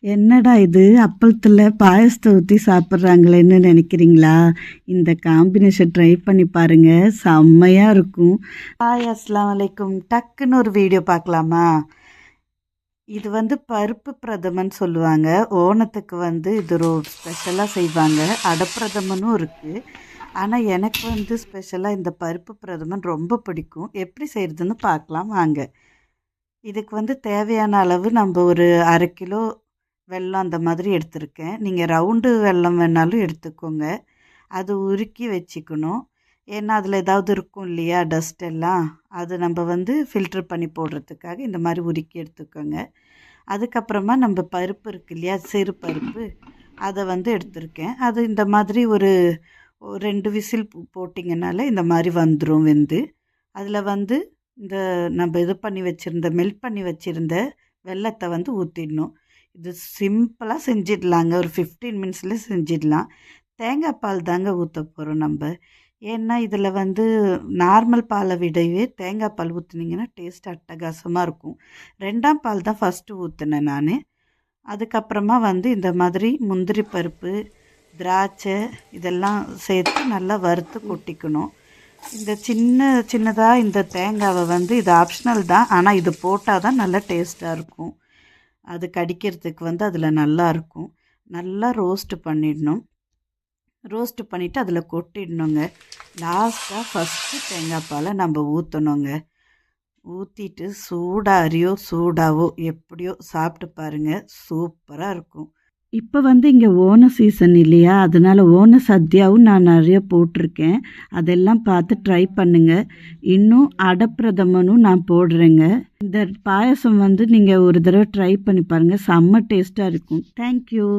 என்னடா இது அப்பளத்தில் பாயசத்தை ஊற்றி சாப்பிட்றாங்களேன்னு நினைக்கிறீங்களா? இந்த காம்பினேஷன் ட்ரை பண்ணி பாருங்கள், செம்மையாக இருக்கும். அஸ்ஸலாமு அலைக்கும். டக்குன்னு ஒரு வீடியோ பார்க்கலாமா? இது பருப்பு பிரதமன் சொல்லுவாங்க. ஓணத்துக்கு இது ஒரு ஸ்பெஷலாக செய்வாங்க. அடப்பிரதமனும் இருக்குது. ஆனால் எனக்கு ஸ்பெஷலாக இந்த பருப்பு பிரதமன் ரொம்ப பிடிக்கும். எப்படி செய்கிறதுன்னு பார்க்கலாம் வாங்க. இதுக்கு தேவையான அளவு நம்ம ஒரு 1/2 கிலோ வெல்லம் அந்த மாதிரி எடுத்திருக்கேன். நீங்கள் ரவுண்டு வெல்லம் வேணாலும் எடுத்துக்கோங்க. அது உருக்கி வச்சுக்கணும். ஏன்னா அதில் ஏதாவது இருக்கும் இல்லையா, டஸ்ட் எல்லாம், அது நம்ம ஃபில்ட்ரு பண்ணி போடுறதுக்காக இந்த மாதிரி உருக்கி எடுத்துக்கோங்க. அதுக்கப்புறமா நம்ம பருப்பு இருக்கு இல்லையா, சிறு பருப்பு, அதை எடுத்திருக்கேன். அது இந்த மாதிரி ஒரு 2 விசில் போட்டிங்கனால இந்த மாதிரி வந்துடும் வெந்து. அதில் இந்த நம்ம இது பண்ணி வச்சுருந்த மெல்ட் பண்ணி வச்சுருந்த வெல்லத்தை ஊற்றிடணும். இது சிம்பிளாக செஞ்சிடலாங்க. ஒரு 15 மினிட்ஸில் செஞ்சிடலாம். தேங்காய் பால் தாங்க ஊற்ற போகிறோம் நம்ம. ஏன்னா இதில் நார்மல் பாலை விடவே தேங்காய் பால் ஊற்றுனீங்கன்னா டேஸ்ட் அட்டகாசமாக இருக்கும். 2ஆம் பால் தான் ஃபஸ்ட்டு ஊற்றினேன் நான். அதுக்கப்புறமா இந்த மாதிரி முந்திரி பருப்பு, திராட்சை இதெல்லாம் சேர்த்து நல்லா வறுத்து கொட்டிக்கணும். இந்த சின்னதாக இந்த தேங்காவை இது ஆப்ஷனல் தான், ஆனால் இது போட்டால் தான் நல்லா டேஸ்ட்டாக இருக்கும். அது கடிக்கிறதுக்கு அதில் நல்லாயிருக்கும். நல்லா ரோஸ்ட்டு பண்ணிடணும். ரோஸ்ட்டு பண்ணிவிட்டு அதில் கொட்டிடணுங்க. லாஸ்ட்டாக ஃபஸ்ட்டு தேங்காய் பாலை நம்ம ஊற்றணுங்க. ஊற்றிட்டு சூடாரியோ சூடாவோ எப்படியோ சாப்பிட்டு பாருங்கள், சூப்பராக இருக்கும். இப்போ இங்கே ஓண சீசன் இல்லையா, அதனால் ஓண சத்யாவும் நான் நிறைய போட்டிருக்கேன். அதெல்லாம் பார்த்து ட்ரை பண்ணுங்கள். இன்னும் அடப்பிரதமனும் நான் போடுறேங்க. இந்த பாயசம் நீங்கள் ஒரு தடவை ட்ரை பண்ணி பாருங்கள், செம்ம டேஸ்ட்டாக இருக்கும். தேங்க்யூ.